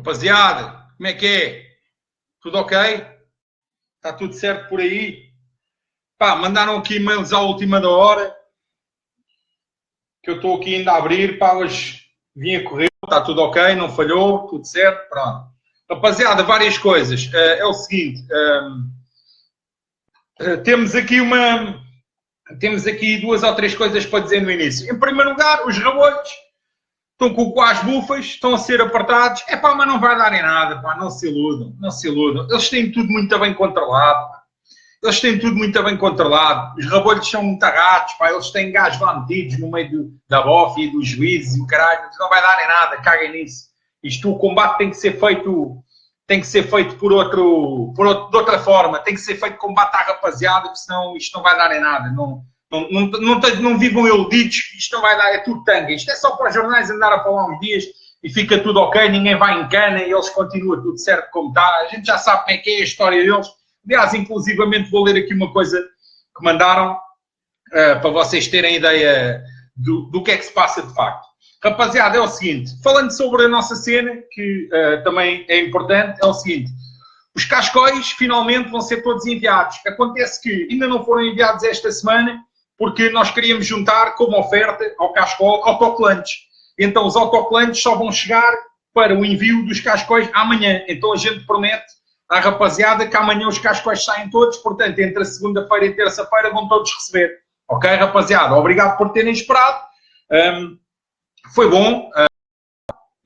Rapaziada, como é que é? Tudo ok? Está tudo certo por aí? Pá, mandaram aqui e-mails à última da hora, que eu estou aqui ainda a abrir, pá, hoje vim a correr, está tudo ok, não falhou, tudo certo, pronto. Rapaziada, várias coisas. É o seguinte, temos aqui duas ou três coisas para dizer no início. Em primeiro lugar, os rebolhos estão com o cu às bufas, estão a ser apertados. É pá, mas não vai dar em nada, pá, não se iludam, não se iludam. Eles têm tudo muito bem controlado, pá. Eles têm tudo muito bem controlado. Os rebolhos são muito ratos, pá. Eles têm gajos lá metidos no meio da bofe e dos juízes e o caralho. Não vai dar em nada, caguem nisso. Isto, o combate tem que ser feito de outra forma. Tem que ser feito combate à rapaziada, porque senão isto não vai dar em nada. Não vivam iludidos, isto não vai dar, é tudo tanga. Isto é só para os jornais andar a falar uns dias e fica tudo ok, ninguém vai em cana e eles continuam tudo certo como está. A gente já sabe como é que é a história deles. Aliás, inclusivamente vou ler aqui uma coisa que mandaram para vocês terem ideia do que é que se passa de facto. Rapaziada, é o seguinte, falando sobre a nossa cena, que também é importante, é o seguinte, os cascóis finalmente vão ser todos enviados. Acontece que ainda não foram enviados esta semana, porque nós queríamos juntar como oferta ao cascol autocolantes. Então os autocolantes só vão chegar para o envio dos cascóis amanhã. Então a gente promete à rapaziada que amanhã os cascóis saem todos, portanto entre a segunda-feira e terça-feira vão todos receber. Ok, rapaziada? Obrigado por terem esperado. Foi bom.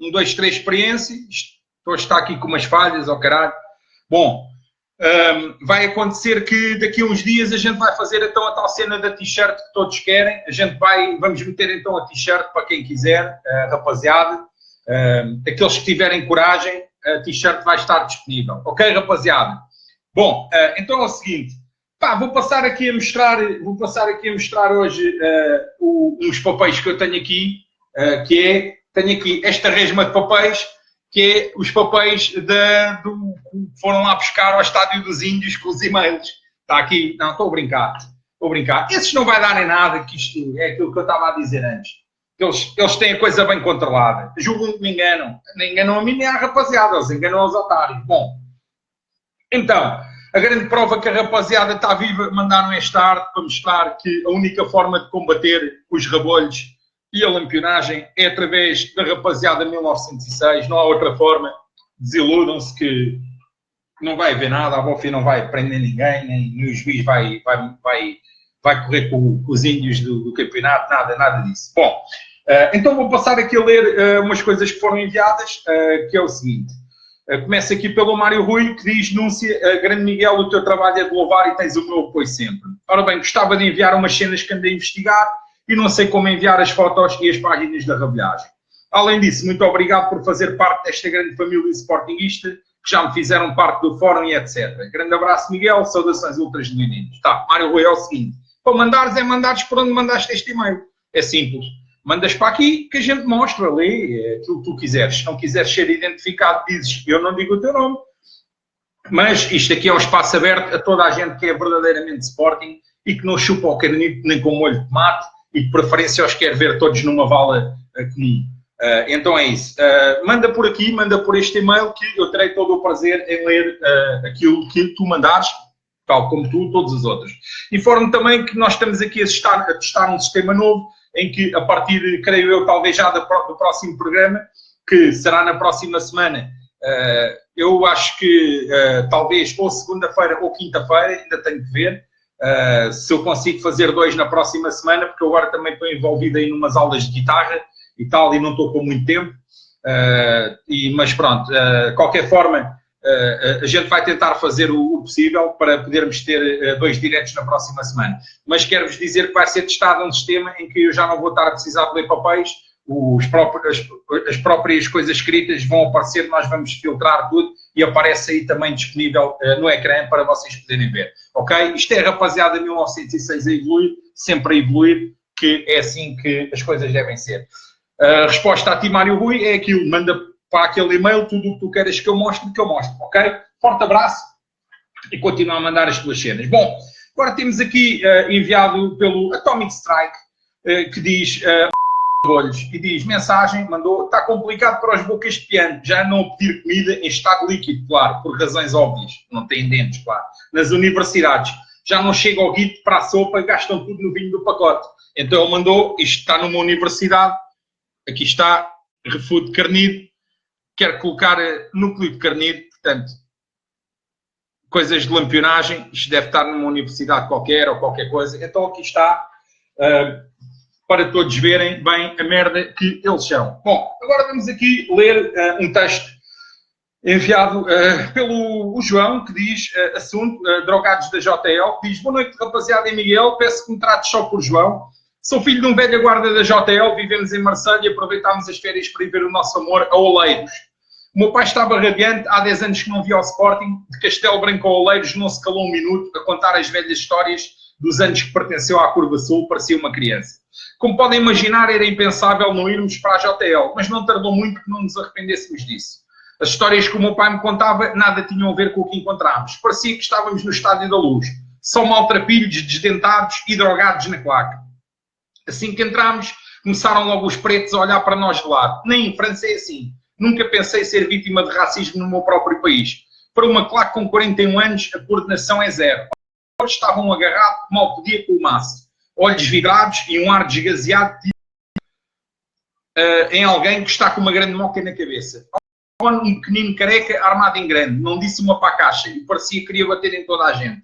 1, 2, 3 experiência. Estou a estar aqui com umas falhas, ao caralho. Bom, vai acontecer que daqui a uns dias a gente vai fazer então a tal cena da t-shirt que todos querem. Vamos meter então a t-shirt para quem quiser, rapaziada. Aqueles que tiverem coragem, a t-shirt vai estar disponível. Ok, rapaziada? Bom, então é o seguinte. Pá, vou passar aqui a mostrar hoje uns papéis que eu tenho aqui, tenho aqui esta resma de papéis, que é os papéis que foram lá buscar ao Estádio dos Índios com os e-mails. Está aqui. Não, estou a brincar. Esses não vai dar em nada, que isto é aquilo que eu estava a dizer antes. Eles têm a coisa bem controlada. Julgam que me enganam. Nem enganam a mim nem à rapaziada. Eles enganam aos otários. Bom, então, a grande prova que a rapaziada está viva, mandaram esta arte para mostrar que a única forma de combater os rebolhos e a lampionagem é através da rapaziada 1906, não há outra forma. Desiludam-se que não vai haver nada, a Bofi não vai prender ninguém, nem o juiz vai correr com os índios do campeonato, nada disso. Bom, então vou passar aqui a ler umas coisas que foram enviadas, que é o seguinte. Começa aqui pelo Mário Rui, que diz: Núncia, grande Miguel, o teu trabalho é de louvar e tens o meu apoio sempre. Ora bem, gostava de enviar umas cenas que andei a investigar e não sei como enviar as fotos e as páginas da rabilhagem. Além disso, muito obrigado por fazer parte desta grande família sportinguista, que já me fizeram parte do fórum e etc. Grande abraço, Miguel, saudações ultras genuínas. Tá, Mário Rui, é o seguinte, para mandares por onde mandaste este e-mail. É simples. Mandas para aqui que a gente mostra, lê aquilo que tu quiseres. Se não quiseres ser identificado, dizes, eu não digo o teu nome. Mas isto aqui é um espaço aberto a toda a gente que é verdadeiramente Sporting e que não chupa o canito nem com molho de tomate e de preferência os quer ver todos numa vala comum. Então é isso. Manda por aqui, manda por este e-mail que eu terei todo o prazer em ler aquilo que tu mandares, tal como tu, todos os outros. Informo também que nós estamos aqui a testar um sistema novo em que, a partir, creio eu, talvez já do próximo programa, que será na próxima semana, eu acho que talvez ou segunda-feira ou quinta-feira, ainda tenho que ver, se eu consigo fazer 2 na próxima semana, porque eu agora também estou envolvido aí numas aulas de guitarra e tal, e não estou com muito tempo, mas pronto, de qualquer forma, a gente vai tentar fazer o possível para podermos ter 2 diretos na próxima semana. Mas quero-vos dizer que vai ser testado um sistema em que eu já não vou estar a precisar de ler papéis, as próprias coisas escritas vão aparecer, nós vamos filtrar tudo e aparece aí também disponível no ecrã para vocês poderem ver. Ok? Isto é a rapaziada 1906 a evoluir, sempre a evoluir, que é assim que as coisas devem ser. A resposta a ti, Mário Rui, é aquilo, manda para aquele e-mail tudo o que tu queres que eu mostre, ok? Forte abraço e continua a mandar as tuas cenas. Bom, agora temos aqui enviado pelo Atomic Strike, que diz olhos e diz, mensagem, mandou, está complicado para os bocas de piano, já não pedir comida em estado líquido, claro, por razões óbvias, não têm dentes, claro. Nas universidades, já não chega ao guito para a sopa e gastam tudo no vinho do pacote. Então ele mandou, isto está numa universidade, aqui está, Refood Carnido, quer colocar núcleo de Carnido, portanto, coisas de lampionagem, isto deve estar numa universidade qualquer ou qualquer coisa, então aqui está, para todos verem bem a merda que eles são. Bom, agora vamos aqui ler um texto enviado pelo João, que diz, assunto, drogados da JL, que diz, boa noite rapaziada e Miguel, peço que me trates só por João. Sou filho de um velho guarda da JL, vivemos em Marselha e aproveitámos as férias para ir ver o nosso amor a Oleiros. O meu pai estava radiante, há 10 anos que não via o Sporting, de Castelo Branco a Oleiros não se calou um minuto a contar as velhas histórias dos anos que pertenceu à Curva Sul, parecia uma criança. Como podem imaginar, era impensável não irmos para a JL, mas não tardou muito que não nos arrependêssemos disso. As histórias que o meu pai me contava nada tinham a ver com o que encontrámos. Parecia que estávamos no Estádio da Luz, só maltrapilhos, desdentados e drogados na claque. Assim que entramos, começaram logo os pretos a olhar para nós de lado. Nem em França é assim. Nunca pensei ser vítima de racismo no meu próprio país. Para uma claque com 41 anos, a coordenação é zero. Todos estavam agarrados, mal podia com o maço. Olhos vidrados e um ar desgaseado em alguém que está com uma grande moca na cabeça. Um pequenino careca armado em grande. Não disse uma para a caixa e parecia que queria bater em toda a gente.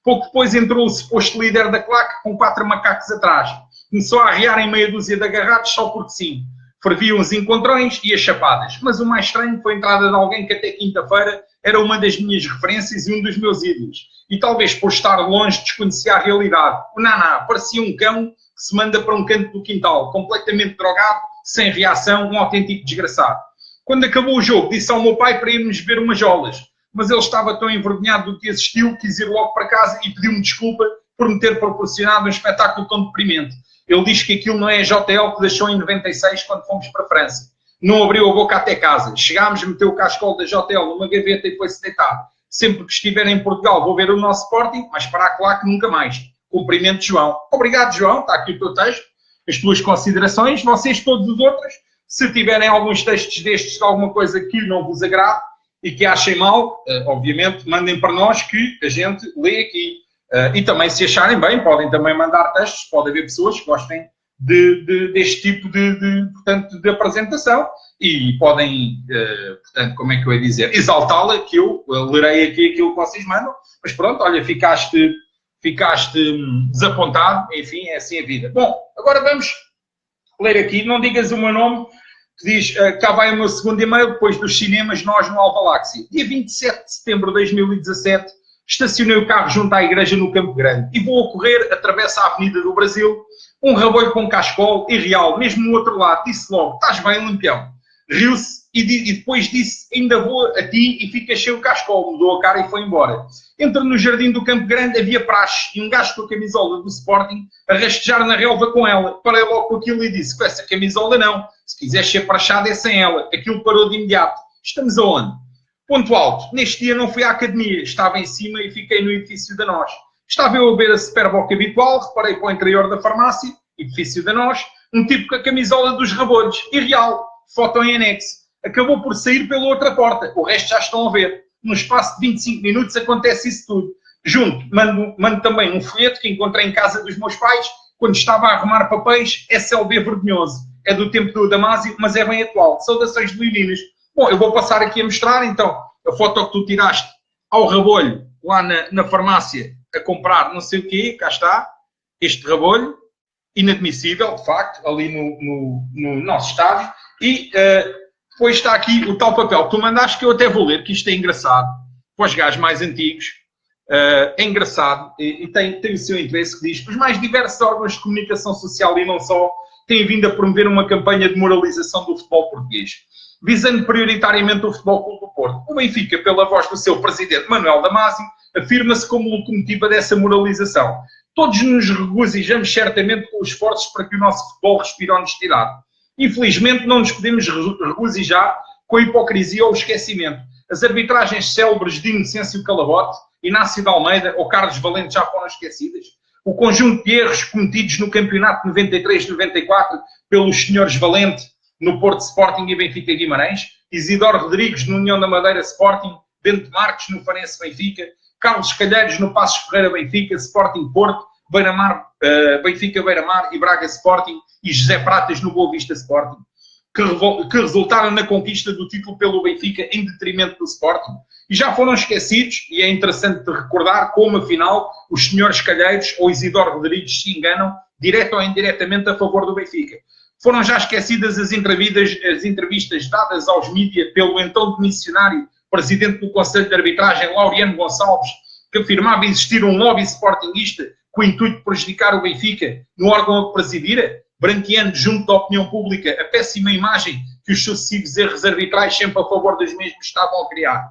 Pouco depois entrou o suposto líder da claque com 4 macacos atrás. Começou a arriar em meia dúzia de agarrados só porque sim. Ferviam os encontrões e as chapadas. Mas o mais estranho foi a entrada de alguém que até quinta-feira era uma das minhas referências e um dos meus ídolos. E talvez por estar longe desconhecia a realidade. O Naná parecia um cão que se manda para um canto do quintal, completamente drogado, sem reação, um autêntico desgraçado. Quando acabou o jogo, disse ao meu pai para irmos ver umas jolas. Mas ele estava tão envergonhado do que assistiu, quis ir logo para casa e pediu-me desculpa por me ter proporcionado um espetáculo tão deprimente. Ele diz que aquilo não é a JL que deixou em 96 quando fomos para a França. Não abriu a boca até casa. Chegámos, meteu o cascol da JL numa gaveta e foi-se deitar. Sempre que estiver em Portugal vou ver o nosso Sporting, mas para a claque nunca mais. Cumprimento, João. Obrigado, João. Está aqui o teu texto, as tuas considerações. Vocês, todos os outros, se tiverem alguns textos destes de alguma coisa que não vos agrade e que achem mal, obviamente, mandem para nós que a gente lê aqui. E também, se acharem bem, podem também mandar textos. Pode haver pessoas que gostem deste tipo portanto, de apresentação e podem, portanto, como é que eu ia dizer, exaltá-la, que eu lerei aqui aquilo que vocês mandam. Mas pronto, olha, ficaste desapontado. Enfim, é assim a vida. Bom, agora vamos ler aqui. Não digas o meu nome, que diz, cá vai o meu segundo e-mail, depois dos cinemas, nós no Alvaláxia. Dia 27 de setembro de 2017, estacionei o carro junto à igreja no Campo Grande e vou a correr, atravesso a Avenida do Brasil, um rabolho com cascol e real, mesmo no outro lado, disse logo, estás bem, lampião? Riu-se e depois disse, ainda vou a ti e fica cheio o cascol, mudou a cara e foi embora. Entro no jardim do Campo Grande, havia praxe e um gajo com a camisola do Sporting a rastejar na relva com ela. Parei logo com aquilo e disse, com essa camisola não, se quiseres ser prachado é sem ela. Aquilo parou de imediato. Estamos aonde? Ponto alto. Neste dia não fui à academia, estava em cima e fiquei no edifício da Nós. Estava eu a ver a Superboc habitual, reparei para o interior da farmácia, edifício da Nós, um tipo com a camisola dos rabolhos, e real, foto em anexo. Acabou por sair pela outra porta, o resto já estão a ver. No espaço de 25 minutos acontece isso tudo. Junto, mando também um folheto que encontrei em casa dos meus pais, quando estava a arrumar papéis, SLB vergonhoso. É do tempo do Damásio, mas é bem atual. Saudações leoninas. Bom, eu vou passar aqui a mostrar, então, a foto que tu tiraste ao rabolho, lá na farmácia, a comprar não sei o quê, cá está, este rabolho, inadmissível, de facto, ali no nosso estádio, e depois está aqui o tal papel que tu mandaste, que eu até vou ler, que isto é engraçado, para os gajos mais antigos, é engraçado, e tem o seu interesse, que diz, os mais diversos órgãos de comunicação social e não só, têm vindo a promover uma campanha de moralização do futebol português, visando prioritariamente o Futebol Clube do Porto. O Benfica, pela voz do seu presidente Manuel Damasio, afirma-se como locomotiva dessa moralização. Todos nos regozijamos certamente com os esforços para que o nosso futebol respire honestidade. Infelizmente, não nos podemos regozijar com a hipocrisia ou o esquecimento. As arbitragens célebres de Inocêncio Calabote, Inácio de Almeida ou Carlos Valente já foram esquecidas. o conjunto de erros cometidos no campeonato 93-94 pelos senhores Valente no Porto Sporting e Benfica Guimarães, Isidoro Rodrigues no União da Madeira Sporting, Bento Marques no Farense Benfica, Carlos Calheiros no Passos Ferreira Benfica, Sporting Porto, Benfica Beira-Mar e Braga Sporting, e José Pratas no Boa Vista Sporting, que resultaram na conquista do título pelo Benfica em detrimento do Sporting. E já foram esquecidos, e é interessante recordar como, afinal, os senhores Calheiros ou Isidoro Rodrigues se enganam, direto ou indiretamente, a favor do Benfica. Foram já esquecidas as entrevistas dadas aos mídias pelo então demissionário presidente do Conselho de Arbitragem, Laureano Gonçalves, que afirmava existir um lobby sportinguista com o intuito de prejudicar o Benfica no órgão que presidira, branqueando junto da opinião pública a péssima imagem que os sucessivos erros arbitrais sempre a favor dos mesmos estavam a criar.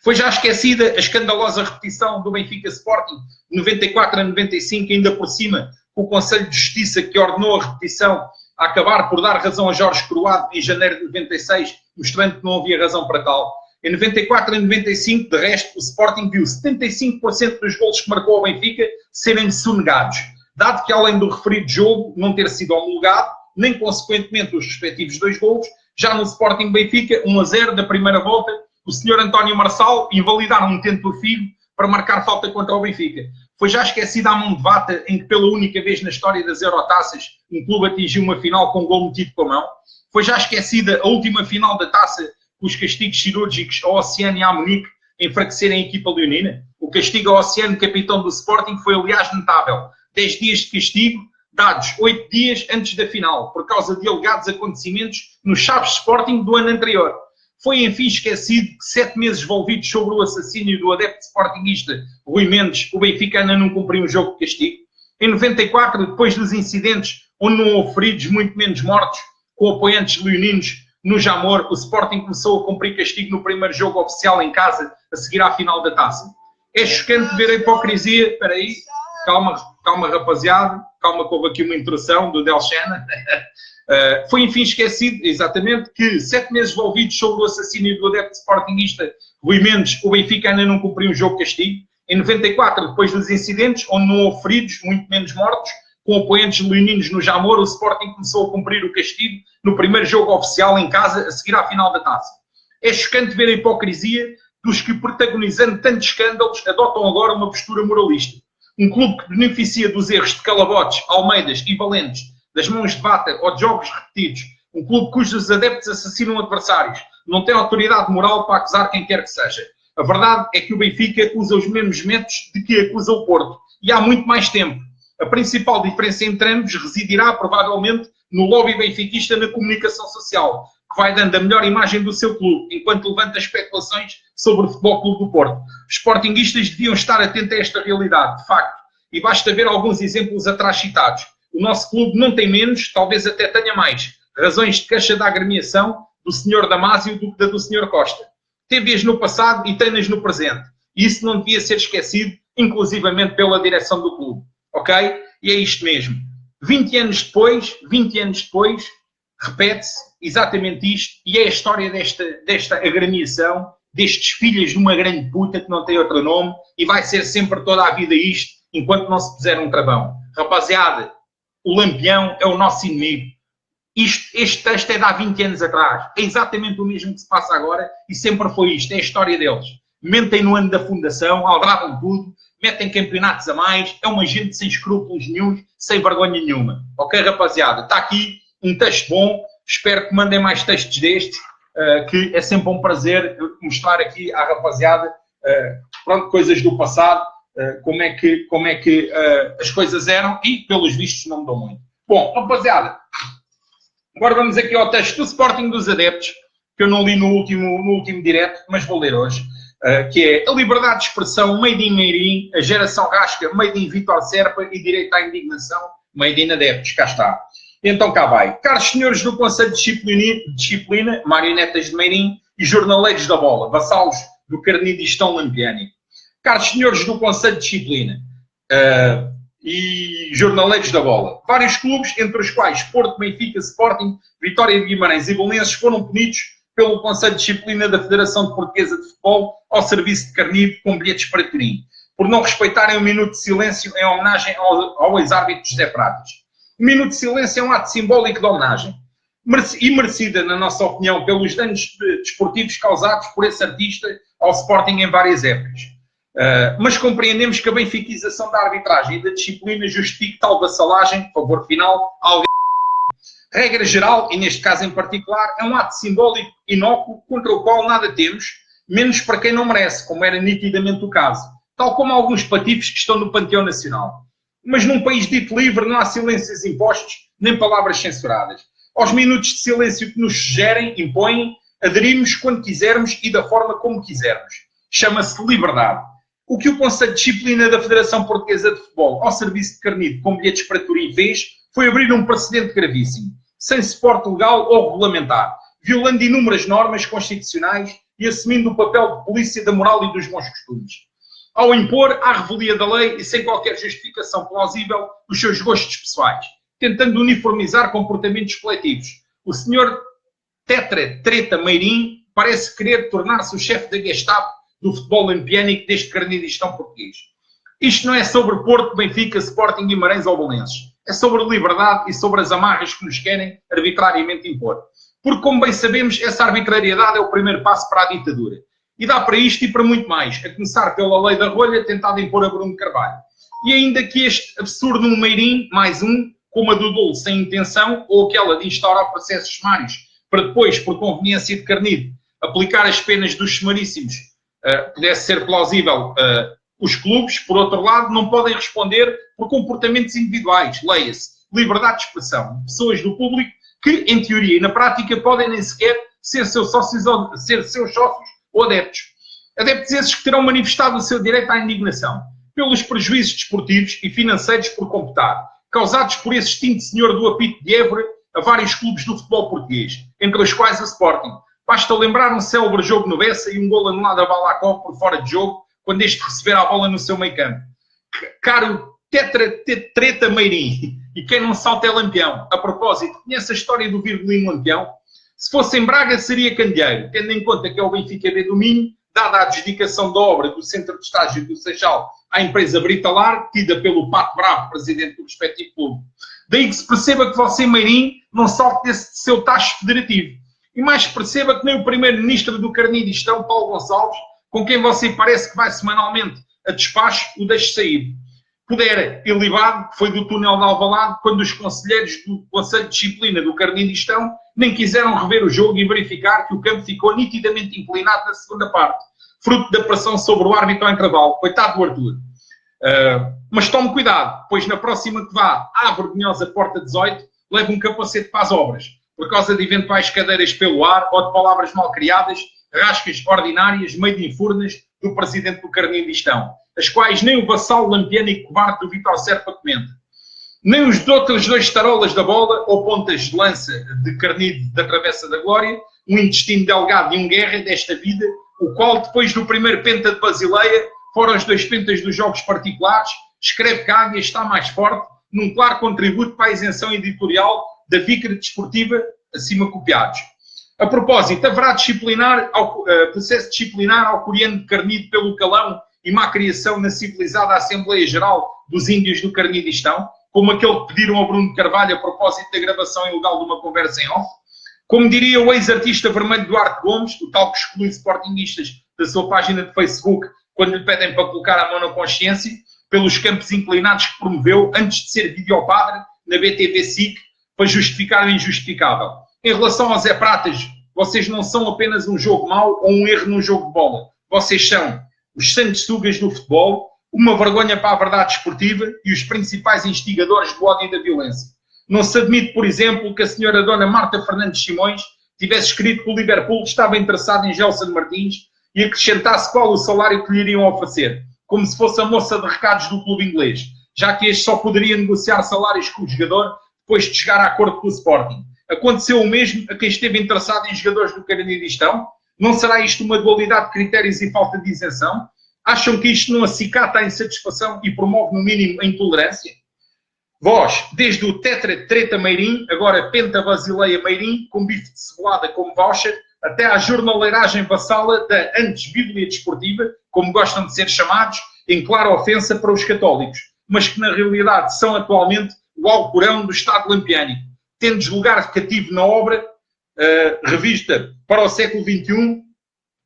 Foi já esquecida a escandalosa repetição do Benfica Sporting 94 a 95, ainda por cima, com o Conselho de Justiça que ordenou a repetição a acabar por dar razão a Jorge Croado em janeiro de 96, mostrando que não havia razão para tal. Em 94 e 95, de resto, o Sporting viu 75% dos golos que marcou o Benfica serem sonegados, dado que, além do referido jogo não ter sido homologado, nem consequentemente os respectivos 2 golos, já no Sporting Benfica, 1-0 da primeira volta, o Sr. António Marçal invalidaram um tento do Figo para marcar falta contra o Benfica. Foi já esquecida a mão de vata em que, pela única vez na história das Eurotaças, um clube atingiu uma final com um gol metido com a mão. Foi já esquecida a última final da taça, com os castigos cirúrgicos ao Oceano e à Munique enfraquecerem a equipa leonina. O castigo ao Oceano, capitão do Sporting, foi aliás notável. 10 dias de castigo, dados 8 dias antes da final, por causa de alegados acontecimentos no Chaves Sporting do ano anterior. Foi, enfim, esquecido que 7 meses envolvidos sobre o assassínio do adepto sportinguista Rui Mendes, o Benfica ainda não cumpriu um jogo de castigo. Em 94, depois dos incidentes onde não houve feridos, muito menos mortos, com apoiantes leoninos no Jamor, o Sporting começou a cumprir castigo no primeiro jogo oficial em casa, a seguir à final da taça. É chocante ver a hipocrisia. Espera aí, calma rapaziada, calma que houve aqui uma introdução do Delchana. Foi, enfim, esquecido, exatamente, que 7 meses envolvidos sobre o assassínio do adepto sportinguista Rui Mendes, o Benfica ainda não cumpriu um jogo de castigo. Em 94, depois dos incidentes, onde não houve feridos, muito menos mortos, com apoiantes leoninos no Jamor, o Sporting começou a cumprir o castigo no primeiro jogo oficial em casa, a seguir à final da taça. É chocante ver a hipocrisia dos que, protagonizando tantos escândalos, adotam agora uma postura moralista. Um clube que beneficia dos erros de Calabotes, Almeidas e Valentes, das mãos de vata ou de jogos repetidos, um clube cujos adeptos assassinam adversários, não tem autoridade moral para acusar quem quer que seja. A verdade é que o Benfica usa os mesmos métodos de que acusa o Porto, e há muito mais tempo. A principal diferença entre ambos residirá, provavelmente, no lobby benfiquista na comunicação social, que vai dando a melhor imagem do seu clube, enquanto levanta especulações sobre o Futebol Clube do Porto. Os sportinguistas deviam estar atentos a esta realidade, de facto, e basta ver alguns exemplos atrás citados. O nosso clube não tem menos, talvez até tenha mais, razões de queixa da agremiação do Sr. Damásio do que da do Sr. Costa. Teve-as no passado e tem-nas no presente. E isso não devia ser esquecido, inclusivamente pela direção do clube. Ok? E é isto mesmo. 20 anos depois, repete-se exatamente isto, e é a história desta agremiação, destes filhos de uma grande puta que não tem outro nome, e vai ser sempre toda a vida isto, enquanto não se puser um travão. Rapaziada, o Lampião é o nosso inimigo. Este texto é de há 20 anos atrás. É exatamente o mesmo que se passa agora e sempre foi isto. É a história deles. Mentem no ano da fundação, aldrabam tudo, metem campeonatos a mais. É uma gente sem escrúpulos nenhum, sem vergonha nenhuma. Ok, rapaziada? Está aqui um texto bom. Espero que mandem mais textos destes, que é sempre um prazer mostrar aqui à rapaziada pronto, coisas do passado, como é que as coisas eram e, pelos vistos, não mudou muito. Bom, rapaziada, agora vamos aqui ao texto do Sporting dos Adeptos, que eu não li no último direto, mas vou ler hoje, que é a liberdade de expressão made in Meirim, a geração rasca made in Vítor Serpa e direito à indignação made in Adeptos. Cá está. Então cá vai. Caros senhores do Conselho de Disciplina, marionetas de Meirim e jornaleiros da bola, vassalos do Carnidistão Lampiani. Caros senhores do Conselho de Disciplina e jornaleiros da bola, vários clubes, entre os quais Porto, Benfica, Sporting, Vitória de Guimarães e Belenenses, foram punidos pelo Conselho de Disciplina da Federação Portuguesa de Futebol ao serviço de carnido com bilhetes para Turim. por não respeitarem o minuto de silêncio em homenagem ao ex-árbitro José Prates. O minuto de silêncio é um ato simbólico de homenagem e merecida, na nossa opinião, pelos danos desportivos causados por esse artista ao Sporting em várias épocas. Mas compreendemos que a benfiquização da arbitragem e da disciplina justifique tal vassalagem, favor final, a alguém. Regra geral, e neste caso em particular, é um ato simbólico inócuo contra o qual nada temos, menos para quem não merece, como era nitidamente o caso, tal como alguns patifes que estão no Panteão Nacional. Mas num país dito livre não há silêncios impostos, nem palavras censuradas. Aos minutos de silêncio que nos sugerem, impõem, aderimos quando quisermos e da forma como quisermos. Chama-se liberdade. O que o Conselho de Disciplina da Federação Portuguesa de Futebol, ao serviço de Carnide com bilhetes para Turim, fez foi abrir um precedente gravíssimo, sem suporte legal ou regulamentar, violando inúmeras normas constitucionais e assumindo o papel de polícia da moral e dos bons costumes. Ao impor, à revelia da lei e sem qualquer justificação plausível, os seus gostos pessoais, tentando uniformizar comportamentos coletivos. O senhor Treta Meirim parece querer tornar-se o chefe da Gestapo do futebol olimpiânico deste carnidistão português. Isto não é sobre Porto, Benfica, Sporting, Guimarães ou Belenenses. É sobre liberdade e sobre as amarras que nos querem arbitrariamente impor. Porque, como bem sabemos, essa arbitrariedade é o primeiro passo para a ditadura. E dá para isto e para muito mais, a começar pela lei da rolha tentada impor a Bruno Carvalho. E ainda que este absurdo no Meirim, mais um, como a do dolo sem intenção, ou aquela de instaurar processos sumários, para depois, por conveniência de Carnide, aplicar as penas dos sumaríssimos, pudesse ser plausível, os clubes, por outro lado, não podem responder por comportamentos individuais. Leia-se, liberdade de expressão. Pessoas do público que, em teoria e na prática, podem nem sequer ser seus sócios ou adeptos. Adeptos esses que terão manifestado o seu direito à indignação pelos prejuízos desportivos e financeiros por computar, causados por esse extinto senhor do apito de Évora a vários clubes do futebol português, entre os quais a Sporting. Basta lembrar um célebre jogo no Bessa e um gol anulado a Balakov por fora de jogo, quando este receber a bola no seu meio campo. Caro Treta Meirim, e quem não salta é Lampião. A propósito, conhece a história do Virgulino Lampião? Se fosse em Braga, seria Candeeiro, tendo em conta que é o Benfica B do Minho, dada a adjudicação da obra do centro de estágio do Seixal à empresa Britalar, tida pelo Pato Bravo, presidente do respectivo clube. Daí que se perceba que você, Meirim, não salte desse seu tacho federativo. E mais perceba que nem o primeiro-ministro do Carnidistão, Paulo Gonçalves, com quem você parece que vai semanalmente a despacho, o deixe sair. Pudera, ilibado, que foi do túnel de Alvalade, quando os conselheiros do Conselho de Disciplina do Carnidistão nem quiseram rever o jogo e verificar que o campo ficou nitidamente inclinado na segunda parte, fruto da pressão sobre o árbitro ao intervalo. Coitado do Arthur. Mas tome cuidado, pois na próxima que vá à vergonhosa porta 18, leve um capacete para as obras, por causa de eventuais cadeiras pelo ar ou de palavras mal criadas, rascas ordinárias, meio de infurnas, do presidente do Carnidistão, as quais nem o vassalo lampiano e cobarde do Vítor Serpa comenta. Nem os outros dois tarolas da bola, ou pontas de lança de Carnide da Travessa da Glória, um intestino delgado e um guerra desta vida, o qual, depois do primeiro penta de Basileia, fora os dois pentas dos jogos particulares, escreve que a Águia está mais forte, num claro contributo para a isenção editorial da Vicra Desportiva, acima copiados. A propósito, haverá processo disciplinar ao coreano de Carnide pelo calão e má criação na civilizada Assembleia Geral dos Índios do Carnidistão, como aquele que pediram a Bruno Carvalho a propósito da gravação ilegal de uma conversa em off. Como diria o ex-artista vermelho Duarte Gomes, o tal que exclui sportinguistas da sua página de Facebook quando lhe pedem para colocar a mão na consciência, pelos campos inclinados que promoveu antes de ser videopadre na BTV SIC para justificar o injustificável. Em relação aos Zé Pratas, vocês não são apenas um jogo mau ou um erro num jogo de bola. Vocês são os sanguessugas do futebol, uma vergonha para a verdade esportiva e os principais instigadores do ódio e da violência. Não se admite, por exemplo, que a senhora dona Marta Fernandes Simões tivesse escrito que o Liverpool estava interessado em Gelson Martins e acrescentasse qual o salário que lhe iriam oferecer, como se fosse a moça de recados do clube inglês, já que este só poderia negociar salários com o jogador depois de chegar a acordo com o Sporting. Aconteceu o mesmo a quem esteve interessado em jogadores do Carnidistão? Não será isto uma dualidade de critérios e falta de isenção? Acham que isto não acicata a insatisfação e promove, no mínimo, a intolerância? Vós, desde o Treta Meirim, agora Penta Basileia Meirim, com bife de cebolada como voucher, até à jornaleiragem vassala da antes Bíblia Desportiva, como gostam de ser chamados, em clara ofensa para os católicos, mas que na realidade são atualmente o Alcorão do Estado lampiânico, tendo lugar cativo na obra revista para o século XXI,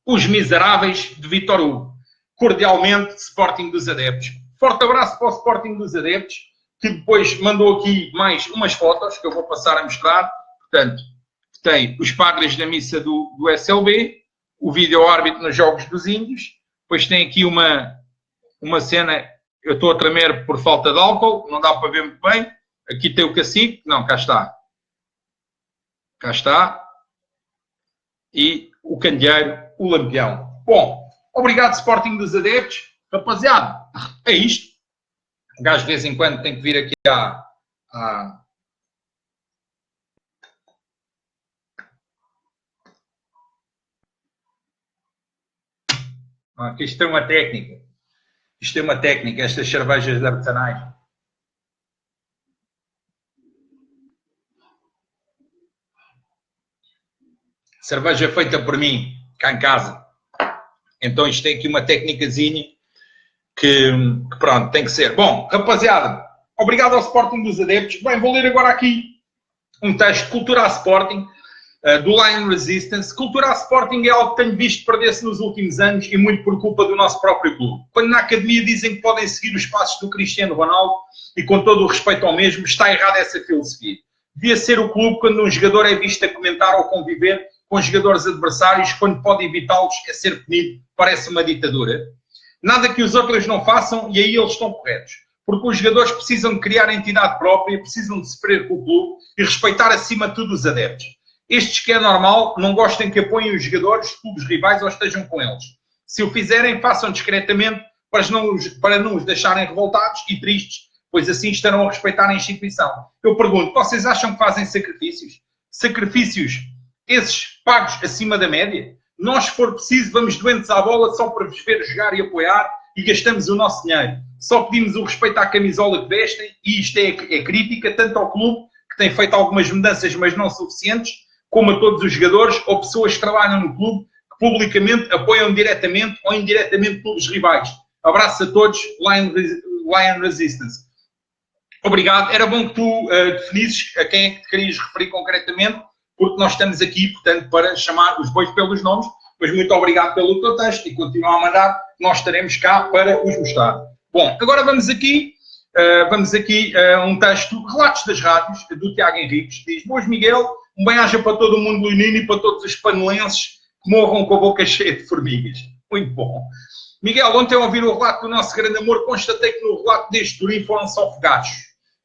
Os Miseráveis, de Vítor Hugo. Cordialmente, Sporting dos Adeptos. Forte abraço para o Sporting dos Adeptos, que depois mandou aqui mais umas fotos que eu vou passar a mostrar. Portanto, tem os padres da missa do SLB, o vídeo-árbitro nos Jogos dos Índios, depois tem aqui uma cena, eu estou a tremer por falta de álcool, não dá para ver muito bem. Aqui tem o cacique, não, cá está. Cá está. E o candeeiro, o lampião. Bom, obrigado Sporting dos Adeptos. Rapaziada, é isto. O gajo de vez em quando tem que vir aqui aqui isto é uma técnica. Isto é uma técnica, estas cervejas artesanais. Cerveja feita por mim, cá em casa. Então isto tem aqui uma técnicazinha que pronto, tem que ser. Bom, rapaziada, obrigado ao Sporting dos Adeptos. Bem, vou ler agora aqui um texto de Cultura Sporting, do Lion Resistance. Cultura Sporting é algo que tenho visto perder-se nos últimos anos e muito por culpa do nosso próprio clube. Quando na academia dizem que podem seguir os passos do Cristiano Ronaldo, e com todo o respeito ao mesmo, está errada essa filosofia. Devia ser o clube quando um jogador é visto a comentar ou conviver com jogadores adversários, quando pode evitá-los é ser punido. Parece uma ditadura. Nada que os outros não façam e aí eles estão corretos. Porque os jogadores precisam de criar entidade própria, precisam de se prever com o clube e respeitar acima de tudo os adeptos. Estes que é normal, não gostem que apoiem os jogadores de clubes rivais ou estejam com eles. Se o fizerem, façam discretamente para não os deixarem revoltados e tristes, pois assim estarão a respeitar a instituição. Eu pergunto, vocês acham que fazem sacrifícios? Sacrifícios esses pagos acima da média? Nós, se for preciso, vamos doentes à bola só para vos ver jogar e apoiar e gastamos o nosso dinheiro. Só pedimos o respeito à camisola que vestem e isto é crítica tanto ao clube, que tem feito algumas mudanças, mas não suficientes, como a todos os jogadores ou pessoas que trabalham no clube, que publicamente apoiam diretamente ou indiretamente clubes rivais. Abraço a todos, Lion Resistance. Obrigado. Era bom que tu definisses a quem é que te querias referir concretamente, porque nós estamos aqui, portanto, para chamar os bois pelos nomes, mas muito obrigado pelo teu texto e continua a mandar, nós estaremos cá para os mostrar. Bom, agora vamos aqui um texto, Relatos das Rádios, do Tiago Henriques, diz: Boas Miguel, um bem-aja para todo o mundo leonino e para todos os panelenses que morram com a boca cheia de formigas. Muito bom. Miguel, ontem ao ouvir o relato do nosso grande amor, constatei que no relato deste Turim foram só fogachos.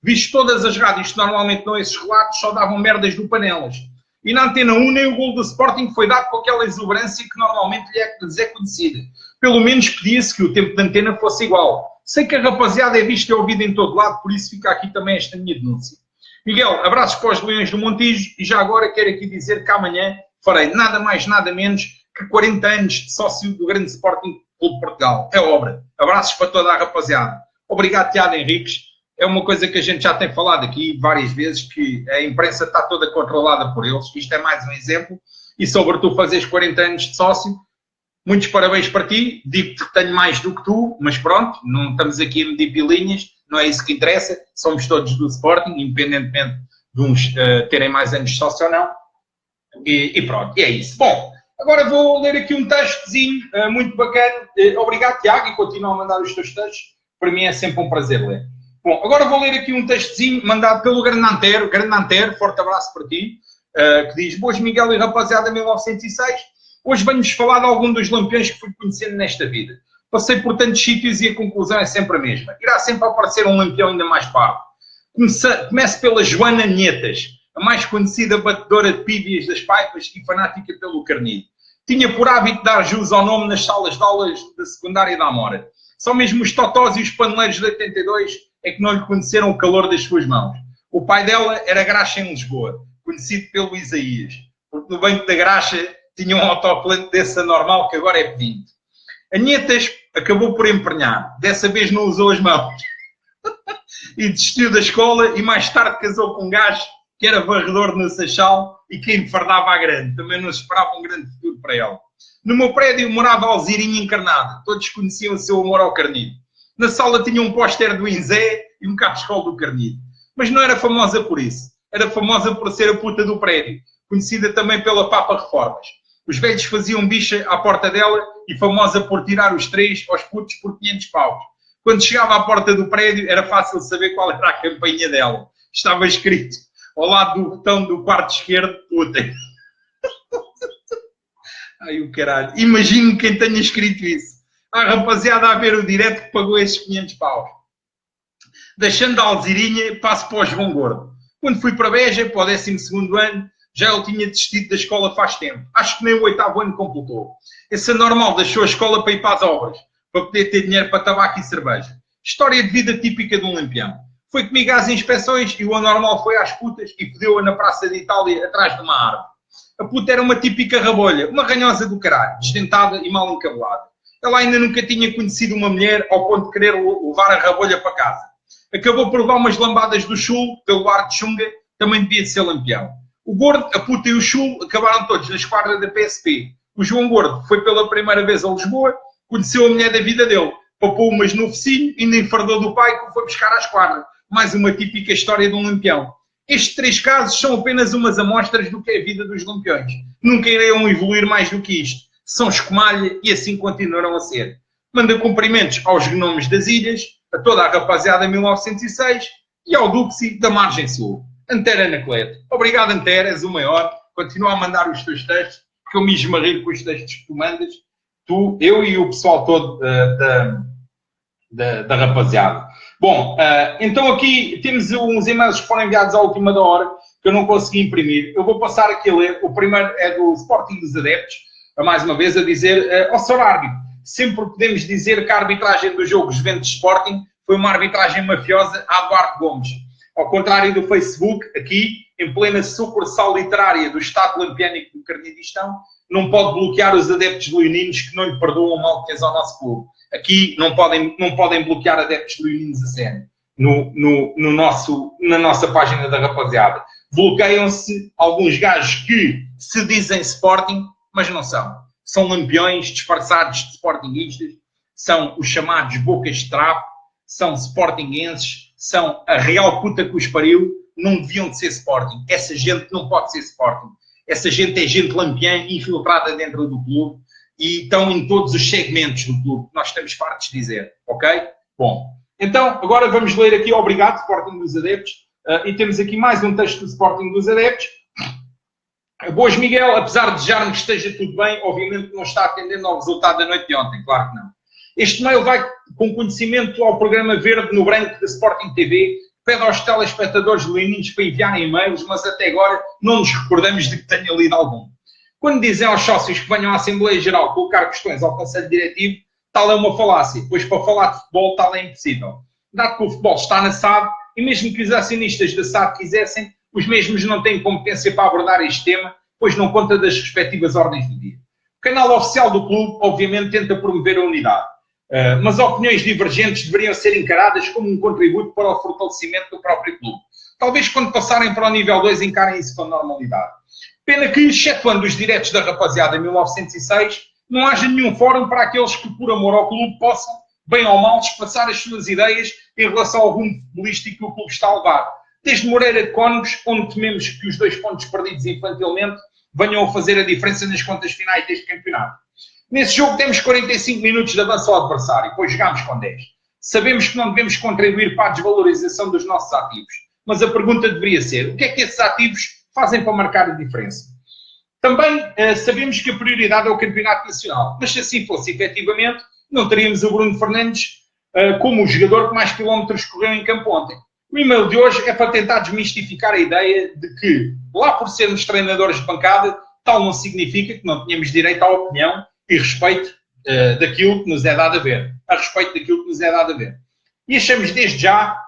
Visto todas as rádios que normalmente dão esses relatos, só davam merdas do Panelas. E na Antena 1 nem o gol do Sporting foi dado com aquela exuberância que normalmente lhes é conhecida. Pelo menos pedia-se que o tempo de antena fosse igual. Sei que a rapaziada é vista e ouvida em todo lado, por isso fica aqui também esta minha denúncia. Miguel, abraços para os Leões do Montijo e já agora quero aqui dizer que amanhã farei nada mais, nada menos que 40 anos de sócio do grande Sporting Clube de Portugal. É obra. Abraços para toda a rapaziada. Obrigado, Tiago Henriques. É uma coisa que a gente já tem falado aqui várias vezes, que a imprensa está toda controlada por eles. Isto é mais um exemplo. E sobre tu fazeres 40 anos de sócio, muitos parabéns para ti. Digo-te que tenho mais do que tu, mas pronto, não estamos aqui a medir pilinhas, não é isso que interessa. Somos todos do Sporting, independentemente de uns terem mais anos de sócio ou não. E pronto, e é isso. Bom, agora vou ler aqui um textozinho muito bacana. Obrigado, Tiago, e continua a mandar os teus textos. Para mim é sempre um prazer ler. Bom, agora vou ler aqui um textozinho mandado pelo Grande Antero, forte abraço para ti, que diz: Boas Miguel e rapaziada 1906, hoje venho-vos falar de algum dos lampiões que fui conhecendo nesta vida. Passei por tantos sítios e a conclusão é sempre a mesma. Irá sempre aparecer um lampião ainda mais parvo. Começo pela Joana Nietas, a mais conhecida batedora de pívias das paipas e fanática pelo carnido. Tinha por hábito dar jus ao nome nas salas de aulas da secundária da Amora. Só mesmo os totós e os paneleiros de 82 é que não lhe conheceram o calor das suas mãos. O pai dela era graxa em Lisboa, conhecido pelo Isaías, porque no banco da graxa tinha um autocolante desse anormal que agora é pedinte. A Nietas acabou por emprenhar, dessa vez não usou as mãos, e desistiu da escola e mais tarde casou com um gajo que era varredor no Seixal e que enfardava à grande. Também não esperava um grande futuro para ela. No meu prédio morava a Alzirinha encarnada, todos conheciam o seu amor ao carnido. Na sala tinha um póster do Inzé e um cachecol do Carnide. Mas não era famosa por isso. Era famosa por ser a puta do prédio, conhecida também pela Papa Reformas. Os velhos faziam bicha à porta dela e famosa por tirar os três aos putos por 500 paus. Quando chegava à porta do prédio, era fácil saber qual era a campainha dela. Estava escrito ao lado do botão do quarto esquerdo, puta. Ai, o caralho. Imagino quem tenha escrito isso. A rapaziada a ver o direto que pagou esses 500 paus. Deixando a Alzirinha, passo para o João Gordo. Quando fui para Beja, para o 12º ano, já ele tinha desistido da escola faz tempo. Acho que nem o 8º ano completou. Esse anormal deixou a escola para ir para as obras, para poder ter dinheiro para tabaco e cerveja. História de vida típica de um lampião. Foi comigo às inspeções e o anormal foi às putas e fodeu-a na Praça de Itália, atrás de uma árvore. A puta era uma típica rabolha, uma ranhosa do caralho, desdentada e mal encabelada. Ela ainda nunca tinha conhecido uma mulher ao ponto de querer levar a rabolha para casa. Acabou por levar umas lambadas do chulo, pelo ar de chunga, também devia de ser lampião. O Gordo, a puta e o chulo acabaram todos na esquadra da PSP. O João Gordo foi pela primeira vez a Lisboa, conheceu a mulher da vida dele, papou umas no focinho e ainda enfardou do pai que o foi buscar à esquadra. Mais uma típica história de um lampião. Estes 3 casos são apenas umas amostras do que é a vida dos lampiões. Nunca irão evoluir mais do que isto. São escumalha e assim continuarão a ser. Manda cumprimentos aos gnomos das ilhas, a toda a rapaziada de 1906 e ao Duxi da Margem Sul. Antero Anacleto. Obrigado, Antero, és o maior. Continua a mandar os teus textos, que eu me esmarrei com os textos que tu mandas. Tu, eu e o pessoal todo da rapaziada. Bom, então aqui temos uns e-mails que foram enviados à última da hora, que eu não consegui imprimir. Eu vou passar aqui a ler. O primeiro é do Sporting dos Adeptos, mais uma vez a dizer, ao Sr. Árbitro, sempre podemos dizer que a arbitragem do jogo Juventus Sporting foi uma arbitragem mafiosa a Duarte Gomes. Ao contrário do Facebook, aqui, em plena sucursal literária do Estado Lampiânico do Carnidistão, não pode bloquear os adeptos leoninos que não lhe perdoam o mal que fez ao nosso clube. Aqui não podem bloquear adeptos leoninos a sério. Na nossa página da rapaziada. Bloqueiam-se alguns gajos que se dizem Sporting, mas não são. São lampiões disfarçados de sportinguistas, são os chamados bocas de trapo, são sportinguenses, são a real puta que os pariu, não deviam de ser Sporting. Essa gente não pode ser Sporting. Essa gente é gente lampiã infiltrada dentro do clube e estão em todos os segmentos do clube. Nós estamos fartos de dizer, ok? Bom, então agora vamos ler aqui Obrigado, Sporting dos Adeptos. E temos aqui mais um texto do Sporting dos Adeptos. Boas, Miguel, apesar de desejarmos que esteja tudo bem, obviamente não está atendendo ao resultado da noite de ontem, claro que não. Este mail vai com conhecimento ao programa Verde no Branco da Sporting TV, pede aos telespectadores leoninos para enviarem e-mails, mas até agora não nos recordamos de que tenha lido algum. Quando dizem aos sócios que venham à Assembleia Geral colocar questões ao Conselho Diretivo, tal é uma falácia, pois para falar de futebol tal é impossível. Dado que o futebol está na SAD, e mesmo que os acionistas da SAD quisessem, os mesmos não têm competência para abordar este tema, pois não conta das respectivas ordens do dia. O canal oficial do clube, obviamente, tenta promover a unidade, mas opiniões divergentes deveriam ser encaradas como um contributo para o fortalecimento do próprio clube. Talvez quando passarem para o nível 2 encarem isso com normalidade. Pena que, excetuando os diretos da rapaziada em 1906, não haja nenhum fórum para aqueles que, por amor ao clube, possam, bem ou mal, expressar as suas ideias em relação ao rumo futebolístico que o clube está a levar. Desde Moreira de Cónegos, onde tememos que os 2 pontos perdidos infantilmente venham a fazer a diferença nas contas finais deste campeonato. Nesse jogo temos 45 minutos de avanço ao adversário, pois jogámos com 10. Sabemos que não devemos contribuir para a desvalorização dos nossos ativos, mas a pergunta deveria ser, o que é que esses ativos fazem para marcar a diferença? Também sabemos que a prioridade é o campeonato nacional, mas se assim fosse efetivamente, não teríamos o Bruno Fernandes como o jogador que mais quilómetros correu em campo ontem. O e-mail de hoje é para tentar desmistificar a ideia de que, lá por sermos treinadores de bancada, tal não significa que não tenhamos direito à opinião e respeito daquilo que nos é dado a ver. A respeito daquilo que nos é dado a ver. E achamos desde já,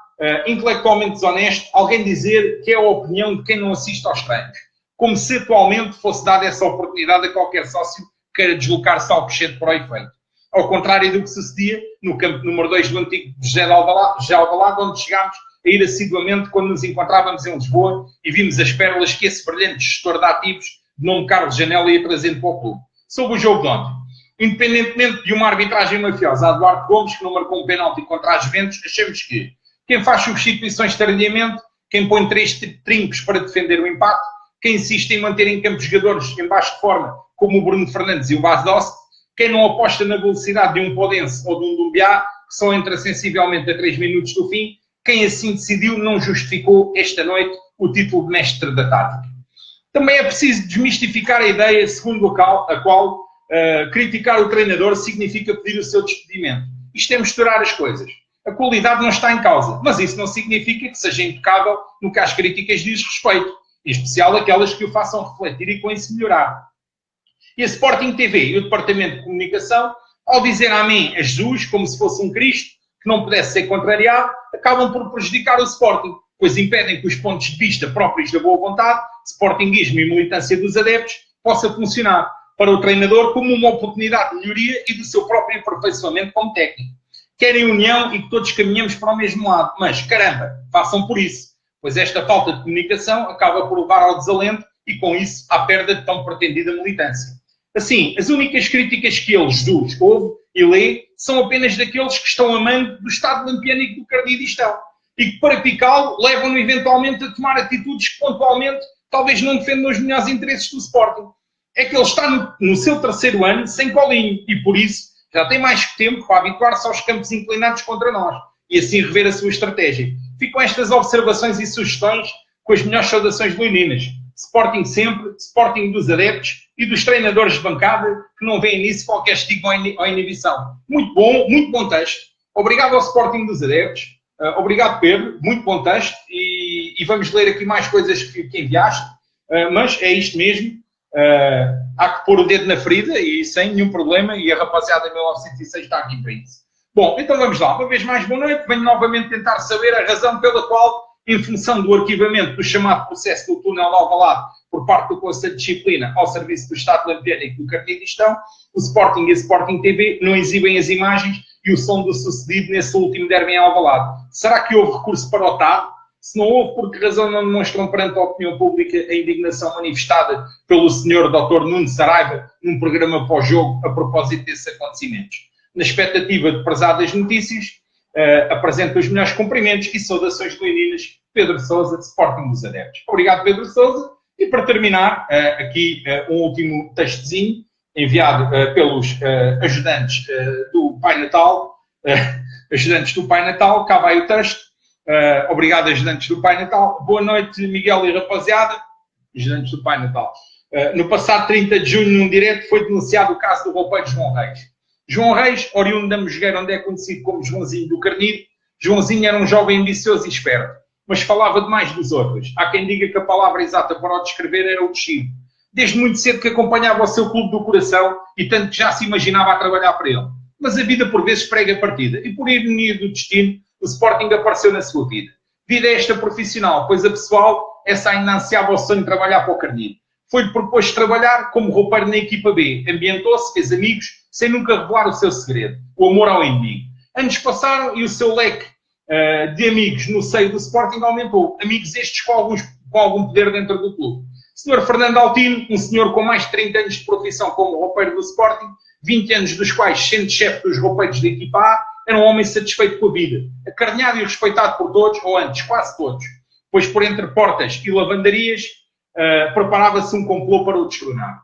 intelectualmente desonesto, alguém dizer que é a opinião de quem não assiste aos treinos. Como se atualmente fosse dada essa oportunidade a qualquer sócio que queira deslocar-se ao Cochete para o efeito. Ao contrário do que sucedia no campo número 2 do antigo José de Alvalade, onde chegámos a ir assiduamente quando nos encontrávamos em Lisboa e vimos as pérolas que esse brilhante gestor de ativos de nome Carlos Janela ia trazendo para o clube. Sobre o jogo de ontem. Independentemente de uma arbitragem mafiosa, a Duarte Gomes, que não marcou um penalti contra as Juventus, achamos que quem faz substituições tardiamente, quem põe 3 trincos para defender o empate, quem insiste em manter em campo jogadores em baixo de forma, como o Bruno Fernandes e o Bas Dost, quem não aposta na velocidade de um Podense ou de um Dumbiá, que só entra sensivelmente a 3 minutos do fim, quem assim decidiu não justificou esta noite o título de mestre da tática. Também é preciso desmistificar a ideia segundo a qual criticar o treinador significa pedir o seu despedimento. Isto é misturar as coisas. A qualidade não está em causa, mas isso não significa que seja intocável no que às críticas diz respeito, em especial aquelas que o façam refletir e com isso melhorar. E a Sporting TV e o Departamento de Comunicação, ao dizer amém a Jesus, como se fosse um Cristo, que não pudesse ser contrariado, acabam por prejudicar o Sporting, pois impedem que os pontos de vista próprios da boa vontade, sportinguismo e militância dos adeptos, possa funcionar para o treinador como uma oportunidade de melhoria e do seu próprio aperfeiçoamento como técnico. Querem união e que todos caminhamos para o mesmo lado, mas, caramba, façam por isso, pois esta falta de comunicação acaba por levar ao desalento e, com isso, à perda de tão pretendida militância. Assim, as únicas críticas que ele, Jesus, ouve e lê são apenas daqueles que estão amando do estado lampiânico do Carnidistão e que, para picá-lo, levam-no eventualmente a tomar atitudes que, pontualmente, talvez não defendam os melhores interesses do Sporting. É que ele está no seu terceiro ano sem colinho e, por isso, já tem mais tempo para habituar-se aos campos inclinados contra nós e assim rever a sua estratégia. Ficam estas observações e sugestões com as melhores saudações leoninas. Sporting sempre, Sporting dos adeptos e dos treinadores de bancada que não veem nisso qualquer estigma ou inibição. Muito bom texto. Obrigado ao Sporting dos adeptos. Obrigado, Pedro. Muito bom texto. E vamos ler aqui mais coisas que enviaste. Mas é isto mesmo. Há que pôr o dedo na ferida e sem nenhum problema. E a rapaziada de 1906 está aqui para isso. Bom, então vamos lá. Uma vez mais, boa noite. Venho novamente tentar saber a razão pela qual, em função do arquivamento do chamado processo do túnel de Alvalade por parte do Conselho de Disciplina ao serviço do Estado Lampiânico do Carnidistão, o Sporting e a Sporting TV não exibem as imagens e o som do sucedido nesse último derby em Alvalade. Será que houve recurso para o TAD? Se não houve, por que razão não demonstram perante a opinião pública a indignação manifestada pelo Sr. Dr. Nuno Saraiva num programa pós-jogo a propósito desses acontecimentos? Na expectativa de prezadas notícias, apresento os melhores cumprimentos e saudações leoninas, Pedro Sousa, de Sporting dos Adeptos. Obrigado, Pedro Sousa. E para terminar, aqui um último textozinho enviado pelos ajudantes do Pai Natal. Ajudantes do Pai Natal, cá vai o texto. Obrigado, ajudantes do Pai Natal. Boa noite, Miguel e rapaziada. Ajudantes do Pai Natal. No passado 30 de junho, num direto, foi denunciado o caso do roupeiro João Reis. João Reis, oriundo da Mosgueira, onde é conhecido como Joãozinho do Carnido. Joãozinho era um jovem ambicioso e esperto, mas falava demais dos outros. Há quem diga que a palavra exata para o descrever era o destino. Desde muito cedo que acompanhava o seu clube do coração e tanto que já se imaginava a trabalhar para ele. Mas a vida por vezes prega partida e por ironia do destino, o Sporting apareceu na sua vida. Vida esta profissional, pois a pessoal, essa ainda ansiava o sonho de trabalhar para o Carnido. Foi-lhe proposto trabalhar como roupeiro na equipa B. Ambientou-se, fez amigos, sem nunca revelar o seu segredo, o amor ao inimigo. Anos passaram e o seu leque de amigos no seio do Sporting aumentou. Amigos estes com algum poder dentro do clube. Sr. Fernando Altino, um senhor com mais de 30 anos de profissão como roupeiro do Sporting, 20 anos dos quais, sendo chefe dos roupeiros da equipa A, era um homem satisfeito com a vida, acarinhado e respeitado por todos, ou antes, quase todos, pois por entre portas e lavandarias preparava-se um complô para o destronar.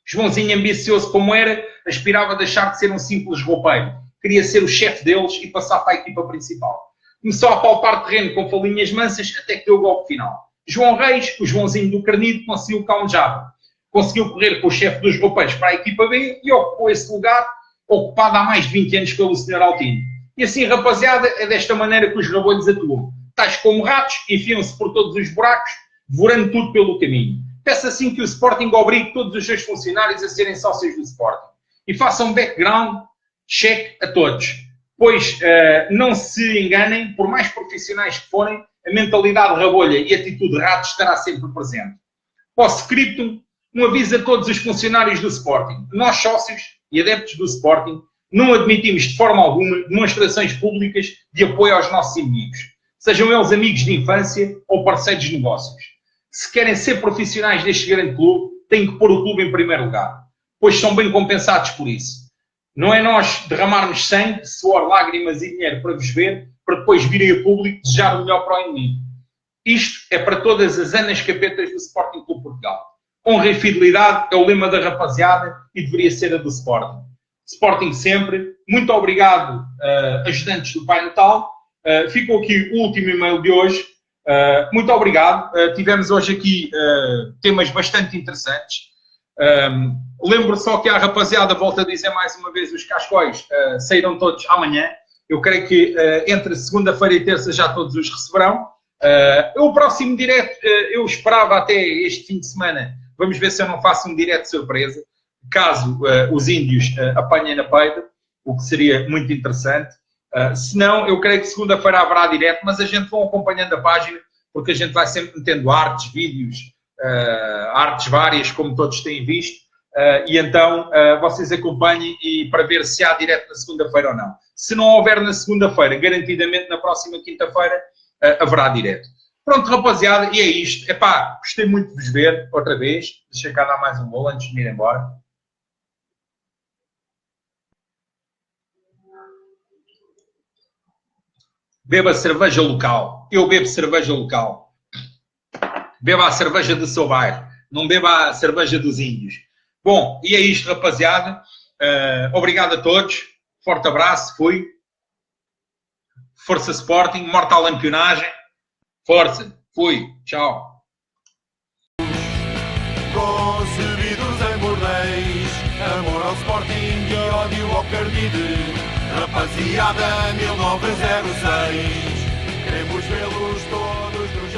Joãozinho, ambicioso como era, aspirava a deixar de ser um simples roupeiro. Queria ser o chefe deles e passar para a equipa principal. Começou a palpar terreno com falinhas mansas até que deu o golpe final. João Reis, o Joãozinho do Carnido, conseguiu o que almejava. Conseguiu correr com o chefe dos roupeiros para a equipa B e ocupou esse lugar, ocupado há mais de 20 anos pelo Sr. Altino. E assim, rapaziada, é desta maneira que os rabolhos atuam. Tais como ratos, enfiam-se por todos os buracos, devorando tudo pelo caminho. Peço assim que o Sporting obrigue todos os seus funcionários a serem sócios do Sporting. E façam um background check a todos. Pois não se enganem, por mais profissionais que forem, a mentalidade rabolha e a atitude de rato estará sempre presente. Pós-scriptum, um aviso a todos os funcionários do Sporting. Nós, sócios e adeptos do Sporting, não admitimos de forma alguma demonstrações públicas de apoio aos nossos inimigos. Sejam eles amigos de infância ou parceiros de negócios. Se querem ser profissionais deste grande clube, têm que pôr o clube em primeiro lugar. pois são bem compensados por isso. Não é nós derramarmos sangue, suor, lágrimas e dinheiro para vos ver, para depois virem a público desejar o melhor para o inimigo. Isto é para todas as anas capetas do Sporting Clube Portugal. Honra e fidelidade é o lema da rapaziada e deveria ser a do Sporting. Sporting sempre. Muito obrigado, ajudantes do Pai Natal. Ficou aqui o último e-mail de hoje. Muito obrigado. Tivemos hoje aqui temas bastante interessantes. Lembro só que a rapaziada, volto a dizer mais uma vez, os cascóis saíram todos amanhã. Eu creio que entre segunda-feira e terça já todos os receberão. O próximo direto, eu esperava até este fim de semana. Vamos ver se eu não faço um direto surpresa, caso os índios apanhem na peida, o que seria muito interessante. Se não, eu creio que segunda-feira haverá direto, mas a gente vai acompanhando a página, porque a gente vai sempre metendo artes, vídeos, artes várias, como todos têm visto, e então vocês acompanhem e para ver se há direto na segunda-feira ou não. Se não houver na segunda-feira, garantidamente na próxima quinta-feira haverá direto. Pronto, rapaziada, e é isto. Epá, gostei muito de vos ver outra vez. Deixa cá dar mais um golo antes de me ir embora. Beba cerveja local. Eu bebo cerveja local. Beba a cerveja do seu bairro. Não beba a cerveja dos índios. Bom, e é isto, rapaziada. Obrigado a todos. Forte abraço. Fui. Força Sporting. Mortal Lampionagem. Força. Fui. Tchau. Concebidos em bordéis, amor ao Sporting e ódio ao Cardide. Rapaziada 1906, queremos vê-los todos nos